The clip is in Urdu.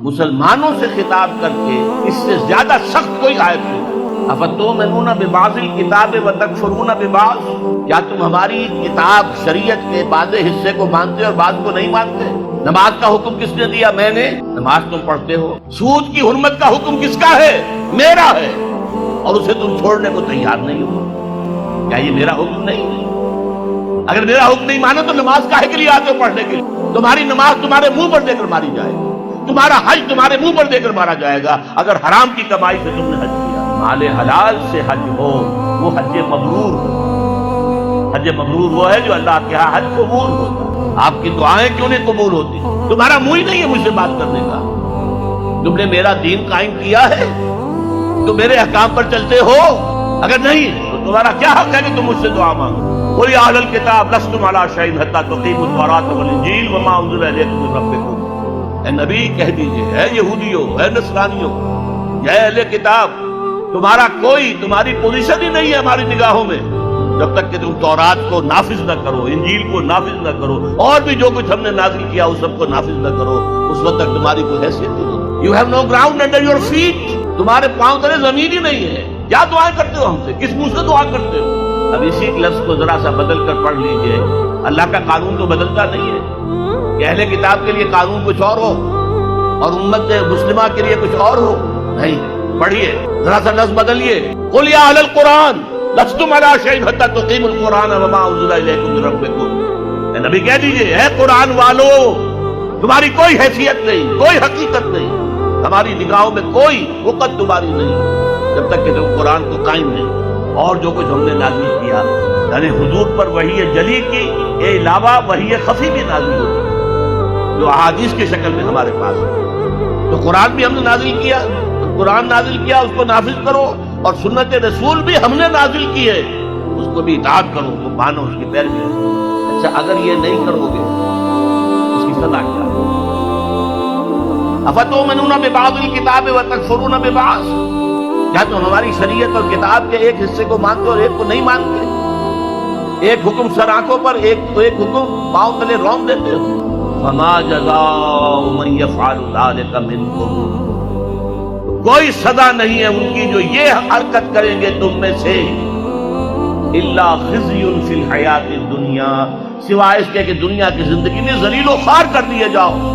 مسلمانوں سے خطاب کر کے اس سے زیادہ سخت کوئی آیت نہیں۔ افتؤمنون ببعض الکتاب وتکفرون ببعض، کیا تم ہماری کتاب شریعت کے بعض حصے کو مانتے اور بعض کو نہیں مانتے؟ نماز کا حکم کس نے دیا؟ میں نے۔ نماز تم پڑھتے ہو۔ سود کی حرمت کا حکم کس کا ہے؟ میرا ہے، اور اسے تم چھوڑنے کو تیار نہیں ہو۔ کیا یہ میرا حکم نہیں ہے؟ اگر میرا حکم نہیں مانا تو نماز کاہے کے لیے آتے ہو پڑھنے کے لیے؟ تمہاری نماز تمہارے منہ پر دے کر ماری جائے گی، تمہارا حج تمہارے منہ پر دے کر مارا جائے گا اگر حرام کی کمائی سے تم نے حج کیا۔ مال حلال سے حج ہو وہ حج مبرور ہو۔ حج مبرور وہ ہے جو اللہ کے ہاں حج قبول ہوتا۔ آپ کی دعائیں کیوں نہیں قبول ہوتی؟ تمہارا منہ ہی نہیں ہے مجھ سے بات کرنے کا۔ تم نے میرا دین قائم کیا ہے، تم میرے احکام پر چلتے ہو؟ اگر نہیں تو تمہارا کیا حق ہے کہ تم مجھ سے دعا مانگو؟ قل یا اہل الکتاب لستم علی شیء حتی تقیموا التوراۃ والانجیل وما انزل الیکم من ربکم۔ اے نبی کہہ دیجئے، اے یہودیوں، اے نصرانیوں، اے اہل کتاب، تمہاری پوزیشن ہی نہیں ہے ہماری نگاہوں میں جب تک کہ تم تورات کو نافذ نہ کرو، انجیل کو نافذ نہ کرو، اور بھی جو کچھ ہم نے نازل کیا اس سب کو نافذ نہ کرو، اس وقت تک تمہاری کوئی حیثیت نہیں۔ You have no ground under your feet, تمہارے پاؤں تلے زمین ہی نہیں ہے۔ کیا دعائیں کرتے ہو ہم سے؟ کس منہ سے دعا کرتے ہو؟ اب اسی لفظ کو ذرا سا بدل کر پڑھ لیجئے۔ اللہ کا قانون تو بدلتا نہیں ہے کہ اہل کتاب کے لیے قانون کچھ اور ہو اور امت مسلمہ کے لیے کچھ اور ہو، نہیں۔ پڑھیے، ذرا سا لفظ بدلیے۔ قل یا اہل القرآن لستم علی شیء حتی تقیموا القرآن وما انزل الیکم من ربکم۔ اے نبی کہہ دیجئے، اے قرآن والو، تمہاری کوئی حیثیت نہیں، کوئی حقیقت نہیں، ہماری نگاہوں میں کوئی وقت تمہاری نہیں جب تک کہ تم قرآن کو قائم نہیں اور جو کچھ ہم نے نازل کیا، یعنی حضور پر وحی جلی کی کے علاوہ وحی خفی بھی نازل ہوتی جو احادیث کی شکل میں ہمارے پاس ہے۔ تو قرآن بھی ہم نے نازل کیا، قرآن نازل کیا اس کو نافذ کرو، اور سنت رسول بھی ہم نے نازل کی ہے اس کو بھی اطاعت کرو، وہ مانو، اس کی پیروی کرو۔ اچھا اگر یہ نہیں کرو گے اس کی سزا کیا ہے؟ افتؤمنون ببعض الکتاب وتکفرون ببعض، کیا تم ہماری شریعت اور کتاب کے ایک حصے کو مانتے اور ایک کو نہیں مانتے؟ ایک حکم سر آنکھوں پر، ایک حکم پاؤں تلے رون دیتے ہو۔ فما جزاء من یفعل ذلک منکم، کوئی سزا نہیں ہے ان کی جو یہ حرکت کریں گے تم میں سے، الا خزی فی الحیات الدنیا، سوائے اس کے کہ دنیا کی زندگی میں ذلیل و خوار کر دیے جاؤ۔